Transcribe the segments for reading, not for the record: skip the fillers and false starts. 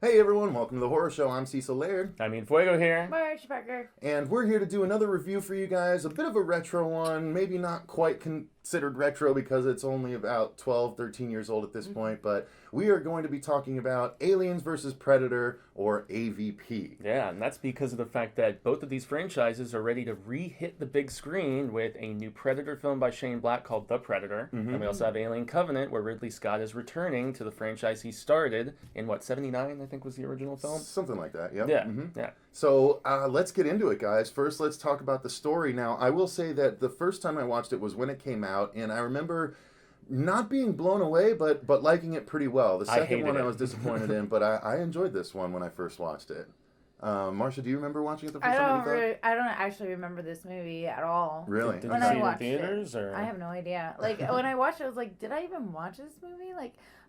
Hey everyone, welcome to the Horror Show. I'm Cecil Laird. Fuego here. Marcia. And we're here to do another review for you guys. A bit of a retro one. Maybe not quite considered retro because it's only about 12, 13 years old at this point. But we are going to be talking about Aliens vs. Predator, or AvP. Yeah, and that's because of the fact that both of these franchises are ready to re-hit the big screen with a new Predator film by Shane Black called The Predator. And we also have Alien Covenant, where Ridley Scott is returning to the franchise he started in, 79, I think was the original film? Something like that, yep. Yeah, yeah. So let's get into it, guys. First, let's talk about the story. Now, I will say that the first time I watched it was when it came out, and I remember not being blown away, but liking it pretty well. The second one I was disappointed in, but I enjoyed this one when I first watched it. Marcia, do you remember watching it the first time? I don't actually remember this movie at all. Really? Did you see it in theaters? Or? I have no idea. When I watched it, I was like, did I even watch this movie?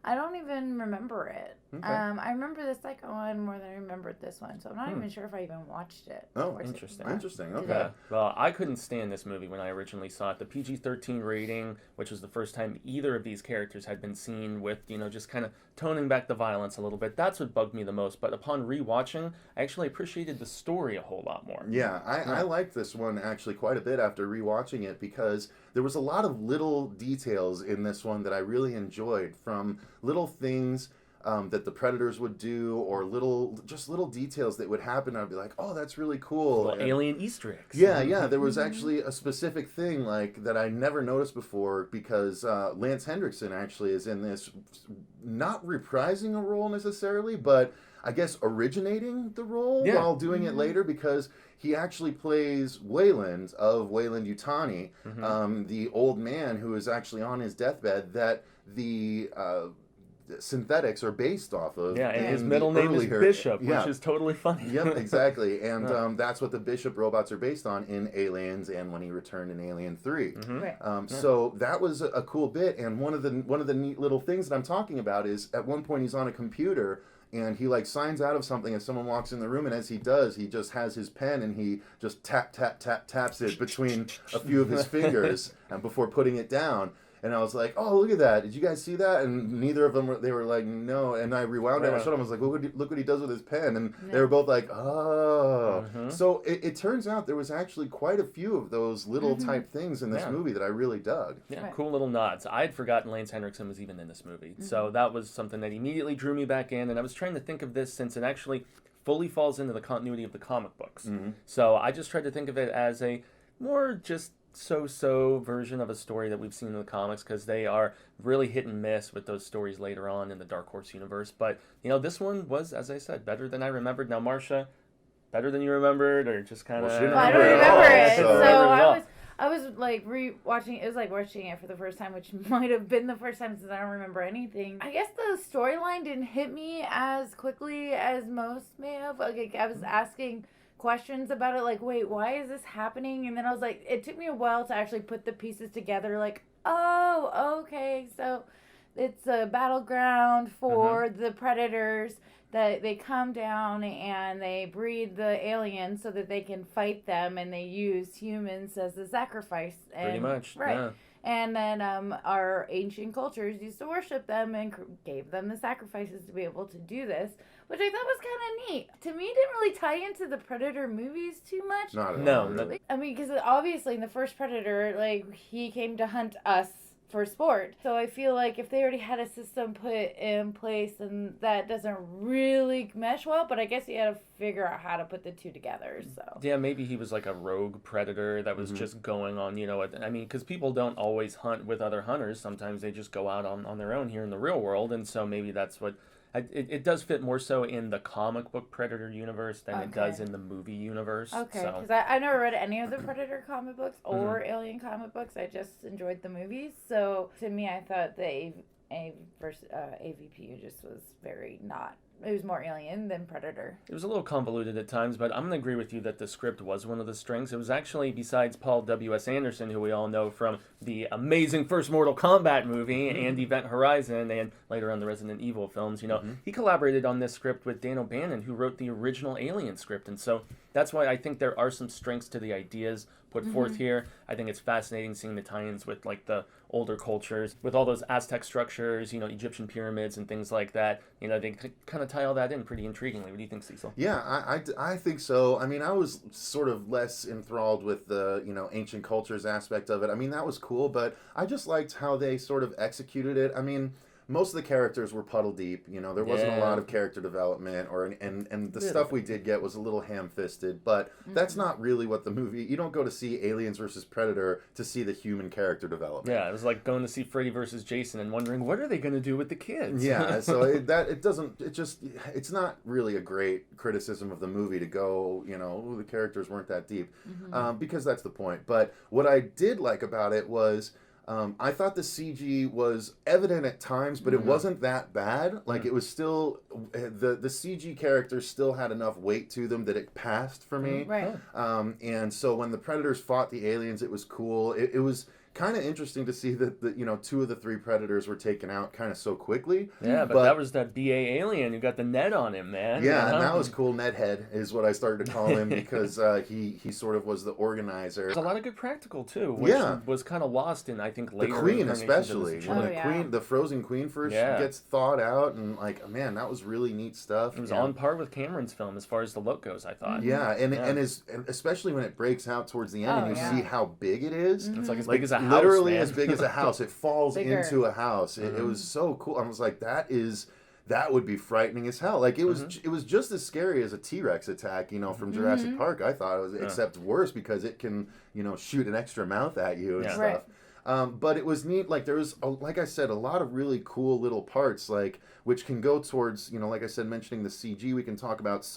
I don't even remember it. Okay. I remember the second one more than I remembered this one, so I'm not even sure if I even watched it. Oh, interesting. Interesting, okay. Yeah. Well, I couldn't stand this movie when I originally saw it. The PG-13 rating, which was the first time either of these characters had been seen with, just kind of toning back the violence a little bit. That's what bugged me the most. But upon rewatching, I actually appreciated the story a whole lot more. Yeah, I liked this one actually quite a bit after rewatching it because there was a lot of little details in this one that I really enjoyed, from little things that the Predators would do, or little details that would happen. I'd be like, oh, that's really cool. Little alien Easter eggs. Yeah. There was actually a specific thing that I never noticed before, because Lance Henriksen actually is in this, not reprising a role necessarily, but I guess originating the role while doing it later, because he actually plays Wayland of Weyland-Yutani, the old man who is actually on his deathbed that the synthetics are based off of. Yeah, and his middle name is Bishop, which is totally funny. Yep, exactly. And that's what the Bishop robots are based on in Aliens and when he returned in Alien 3. Right. So that was a cool bit, and one of the neat little things that I'm talking about is at one point he's on a computer and he signs out of something as someone walks in the room, and as he does, he just has his pen and he just taps it between a few of his fingers and before putting it down. And I was like, oh, look at that. Did you guys see that? And neither of them, they were like, no. And I rewound it. I showed them. I was like, look what he does with his pen. And they were both like, oh. So it turns out there was actually quite a few of those little type things in this movie that I really dug. Yeah, cool little nods. I had forgotten Lance Henriksen was even in this movie. So that was something that immediately drew me back in. And I was trying to think of this since it actually fully falls into the continuity of the comic books. So I just tried to think of it as a more just so-so version of a story that we've seen in the comics, because they are really hit and miss with those stories later on in the Dark Horse universe. But, this one was, as I said, better than I remembered. Now, Marcia, better than you remembered, or just kind of... Well, I don't remember it. So I was rewatching. It was like watching it for the first time, which might have been the first time since I don't remember anything. I guess the storyline didn't hit me as quickly as most may have. I was asking questions about it, wait, why is this happening? And then I was like, it took me a while to actually put the pieces together, oh, okay, so it's a battleground for the Predators, that they come down and they breed the aliens so that they can fight them, and they use humans as a sacrifice. Pretty much, right. Yeah. And then our ancient cultures used to worship them and gave them the sacrifices to be able to do this, which I thought was kind of neat. To me, it didn't really tie into the Predator movies too much. Not at all. No. I mean, because obviously in the first Predator, he came to hunt us for sport. So I feel like if they already had a system put in place, then that doesn't really mesh well, but I guess you had to figure out how to put the two together, so. Yeah, maybe he was like a rogue predator that was just going on, because people don't always hunt with other hunters. Sometimes they just go out on their own here in the real world, and so maybe that's what... It does fit more so in the comic book Predator universe than it does in the movie universe. Okay, so. because I never read any of the Predator comic books or Alien comic books. I just enjoyed the movies. So to me, I thought the AvP just was very not... It was more Alien than Predator. It was a little convoluted at times, but I'm going to agree with you that the script was one of the strengths. It was actually, besides Paul W.S. Anderson, who we all know from the amazing first Mortal Kombat movie and Event Horizon, and later on the Resident Evil films, he collaborated on this script with Dan O'Bannon, who wrote the original Alien script. And so that's why I think there are some strengths to the ideas put forth here. I think it's fascinating seeing the tie-ins with like the older cultures, with all those Aztec structures, you know, Egyptian pyramids and things like that. You know, they kind of tie all that in pretty intriguingly. What do you think, Cecil? Yeah, I think so. I mean, I was sort of less enthralled with the, you know, ancient cultures aspect of it. I mean, that was cool, but I just liked how they sort of executed it. I mean, most of the characters were puddle deep. You know, there wasn't a lot of character development, and the stuff we did get was a little ham-fisted. But that's not really what the movie. You don't go to see Aliens versus Predator to see the human character development. Yeah, it was like going to see Freddy versus Jason and wondering what are they going to do with the kids. Yeah, so it's not really a great criticism of the movie to go, you know, the characters weren't that deep, because that's the point. But what I did like about it was. I thought the CG was evident at times, but it wasn't that bad. Like, it was still, the CG characters still had enough weight to them that it passed for me. Right. And so when the Predators fought the aliens, it was cool. It was kind of interesting to see that, you know, 2 of the 3 Predators were taken out kind of so quickly. Yeah, but that was that BA alien who got the net on him, man. Yeah, and that was cool. Nethead is what I started to call him because he sort of was the organizer. There's a lot of good practical, too, which was kind of lost in, I think, later. The Queen, especially. When Queen, the frozen Queen first gets thawed out, and, like, man, that was really neat stuff. It was on par with Cameron's film as far as the look goes, I thought. Yeah, and especially when it breaks out towards the end and you see how big it is. It's like as big as a house, literally man. as big as a house. It falls into a house. It was so cool. I was like, that would be frightening as hell. Like, it was just as scary as a T-Rex attack, you know, from Jurassic Park. I thought it was, except worse because it can, you know, shoot an extra mouth at you and stuff. Right. But it was neat. Like, there was, like I said, a lot of really cool little parts, like, which can go towards, you know, like I said, mentioning the CG. We can talk about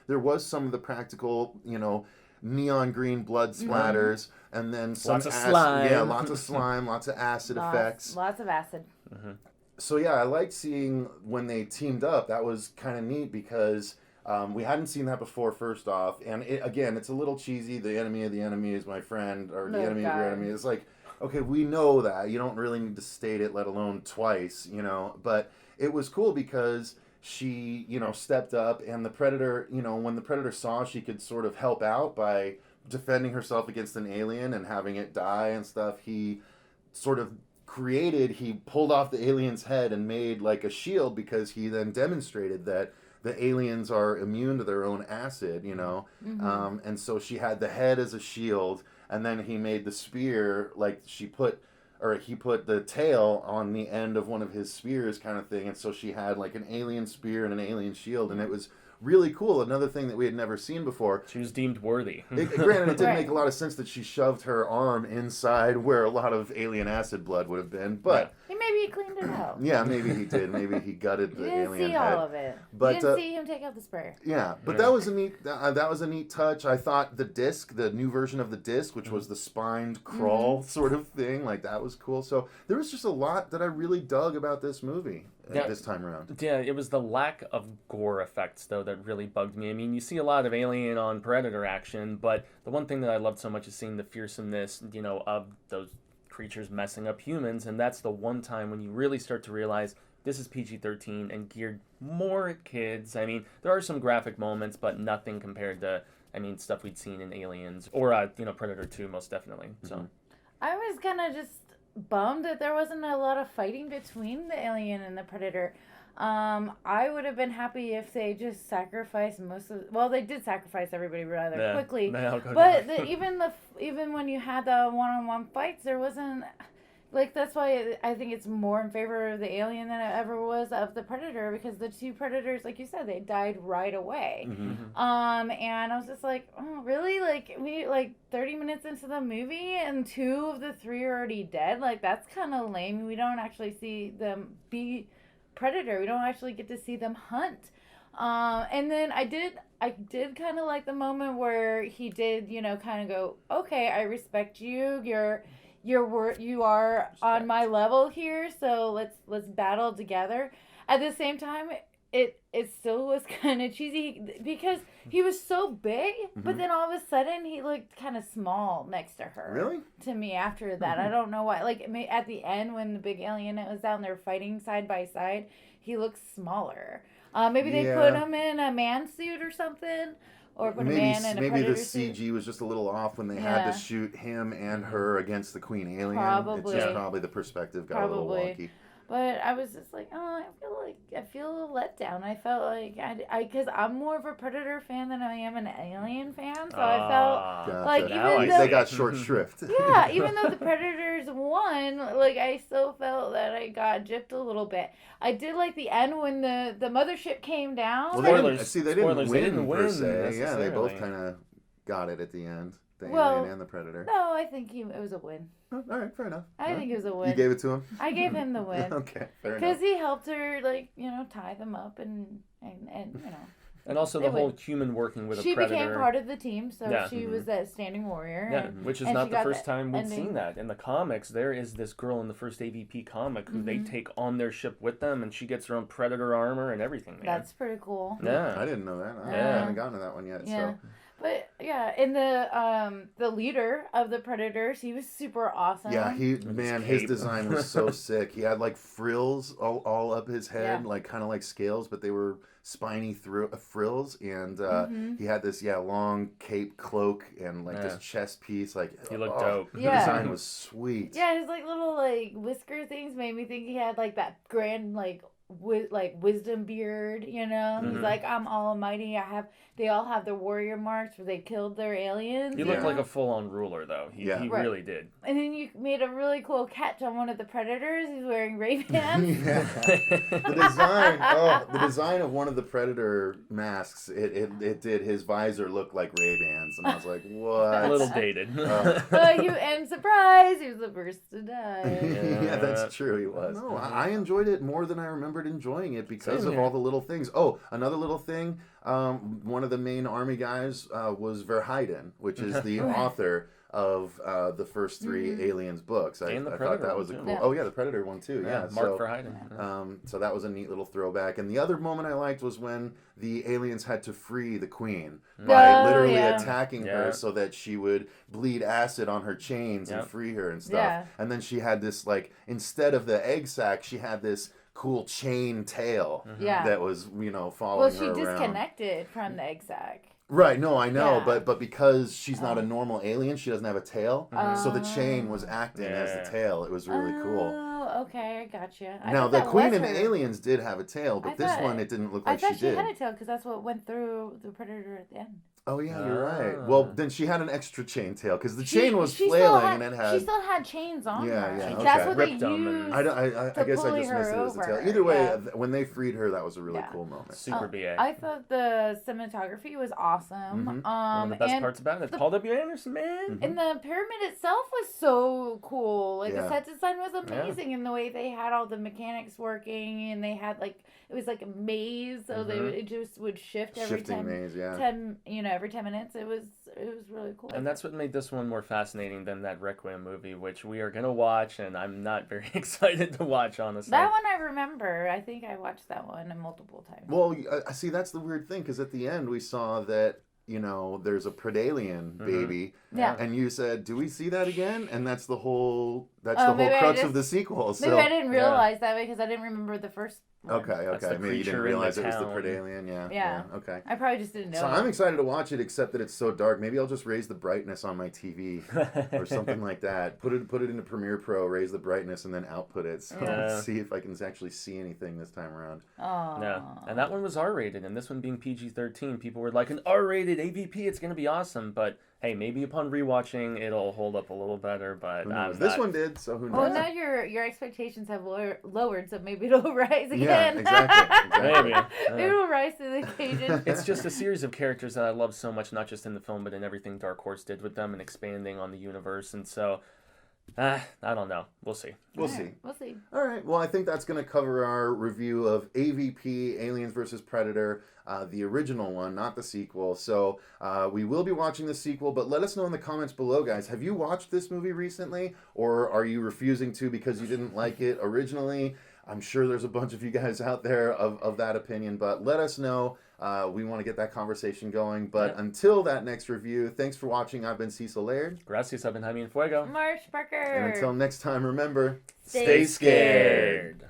there was some of the practical, you know, neon green blood splatters, and then some lots of slime. Yeah, lots of slime, lots of acid effects. Lots of acid. So yeah, I liked seeing when they teamed up. That was kind of neat because we hadn't seen that before, first off. And again, it's a little cheesy. The enemy of the enemy is my friend, or the enemy of your enemy. It's like, okay, we know that. You don't really need to state it, let alone twice, you know. But it was cool because she, you know, stepped up, and the Predator, you know, when the Predator saw she could sort of help out by defending herself against an alien and having it die and stuff, he sort of he pulled off the alien's head and made like a shield, because he then demonstrated that the aliens are immune to their own acid, you know. And so she had the head as a shield, and then he made the spear, like he put the tail on the end of one of his spears, kind of thing, and so she had like an alien spear and an alien shield, and it was really cool. Another thing that we had never seen before. She was deemed worthy. Granted, it didn't make a lot of sense that she shoved her arm inside where a lot of alien acid blood would have been, but Maybe he cleaned it out. Yeah, maybe he did. Maybe he gutted the alien head. You didn't see all of it. But, you didn't see him take out the sprayer. Yeah, but that was a neat touch. I thought the new version of the disc, which was the spined crawl sort of thing, like that was cool. So there was just a lot that I really dug about this movie this time around. Yeah, it was the lack of gore effects, though, that really bugged me. I mean, you see a lot of Alien on Predator action, but the one thing that I loved so much is seeing the fearsomeness, you know, of those creatures messing up humans, and that's the one time when you really start to realize this is PG-13 and geared more at kids. I mean, there are some graphic moments, but nothing compared to, I mean, stuff we'd seen in Aliens or, you know, Predator 2, most definitely. So I was kind of just bummed that there wasn't a lot of fighting between the alien and the Predator. I would have been happy if they just sacrificed they did sacrifice everybody rather quickly. But even when you had the one-on-one fights, there wasn't, like, that's why I think it's more in favor of the alien than it ever was of the Predator, because the 2 Predators, like you said, they died right away. And I was just like, oh, really? Like, we, 30 minutes into the movie and 2 of the 3 are already dead? Like, that's kind of lame. We don't actually see them be Predator. We don't actually get to see them hunt. And then I did kind of like the moment where he did, you know, kind of go, okay, I respect you. You are on my level here, so let's battle together. At the same time, it still was kind of cheesy because he was so big, but then all of a sudden he looked kind of small next to her. Really? To me after that. I don't know why. Like, at the end when the big alien was down there fighting side by side, he looked smaller. Maybe they put him in a man suit or something. Or put a man in a maybe the predator suit. CG was just a little off when they had Yeah. to shoot him and her against the Queen Alien. Probably. It's just probably the perspective got a little wonky. But I was just like, I feel let down. I felt like because I'm more of a Predator fan than I am an Alien fan, so I felt like even though they got short shrift. Yeah, even though the Predators won, like I still felt that I got gypped a little bit. I did like the end when the mothership came down. Well, they didn't win per se. Yeah, they both kind of got it at the end. The Alien and the Predator. No, I think it was a win. Oh, all right, fair enough. I think it was a win. You gave it to him? I gave him the win. Okay, fair enough. Because he helped her, tie them up and And also the whole human working with a predator. She became part of the team, so she was that standing warrior. Yeah, which is not the first time we've seen that. In the comics, there is this girl in the first AvP comic who they take on their ship with them, and she gets her own predator armor and everything. Man. That's pretty cool. Yeah. I didn't know that. I haven't gotten to that one yet. Yeah. So. But yeah, in the leader of the Predators, he was super awesome. Yeah, his design was so sick. He had like frills all up his head, like kind of like scales, but they were spiny frills, and he had this long cape cloak and like this chest piece. Like he looked dope. The design was sweet. Yeah, his like little like whisker things made me think he had like that grand wisdom beard, He's like, I'm almighty. They all have their warrior marks where they killed their aliens. He looked like a full-on ruler, though. He really did. And then you made a really cool catch on one of the Predators. He's wearing Ray-Bans. The design of one of the Predator masks, it did his visor look like Ray-Bans, and I was like, what? A little dated. And surprise, he was the first to die. Yeah, that's true. He was. No, I enjoyed it more than I remembered enjoying it because of all the little things. Oh, another little thing. One of the main army guys was Verheiden, which is the author of the first three Aliens books. I thought that was a cool. Yeah. Oh yeah, the Predator one too. Yeah, Mark Verheiden. So that was a neat little throwback. And the other moment I liked was when the aliens had to free the Queen by literally attacking her so that she would bleed acid on her chains and free her and stuff. Yeah. And then she had this instead of the egg sac, she had this cool chain tail that was following her around. Well, she disconnected from the egg sac. Right, no, I know, but because she's not a normal alien, she doesn't have a tail, so the chain was acting as the tail. It was really cool. Oh, okay, I gotcha. Now, the Queen and the aliens did have a tail, but this one, it didn't look like she did. I thought she had a tail because that's what went through the Predator at the end. Oh, yeah, you're right. Well, then she had an extra chain tail because the chain was flailing and it had... She still had chains on her. Yeah, okay. That's what they used I guess I just missed it as a tail. Either way, when they freed her, that was a really cool moment. Super BA. I thought the cinematography was awesome. One of the best parts about it, Paul W. Anderson, man. And the pyramid itself was so cool. The set design was amazing, and the way they had all the mechanics working, and they had it was like a maze, so it just would shift every maze, every 10 minutes. It was really cool. And that's what made this one more fascinating than that Requiem movie, which we are gonna watch, and I'm not very excited to watch, honestly. That one I remember. I think I watched that one multiple times. Well, I see. That's the weird thing, because at the end we saw that there's a Predalien baby, and you said, "Do we see that again?" And that's the whole crux of the sequel. So maybe I didn't realize that because I didn't remember the first one. Okay. Maybe you didn't realize it was the Predalien. Yeah. Okay. I probably just didn't know. So I'm excited to watch it, except that it's so dark. Maybe I'll just raise the brightness on my TV or something like that. Put it into Premiere Pro, raise the brightness, and then output it. So let's see if I can actually see anything this time around. Oh. Yeah. And that one was R-rated, and this one being PG-13, people were like, an R-rated AvP, it's gonna be awesome, but. Hey, maybe upon rewatching, it'll hold up a little better, but this one did, so who knows? Well, now your expectations have lowered, so maybe it'll rise again. Yeah, exactly. Maybe. Maybe it'll rise to the occasion. It's just a series of characters that I love so much, not just in the film, but in everything Dark Horse did with them and expanding on the universe, and so... I don't know. We'll see. We'll see. All right. Well, I think that's going to cover our review of AvP, Aliens vs. Predator, the original one, not the sequel. So we will be watching the sequel, but let us know in the comments below, guys. Have you watched this movie recently, or are you refusing to because you didn't like it originally? I'm sure there's a bunch of you guys out there of that opinion, but let us know. We want to get that conversation going. But until that next review, thanks for watching. I've been Cecil Laird. Gracias, I've been Jaime and Fuego. Marcia Parker. And until next time, remember, stay scared.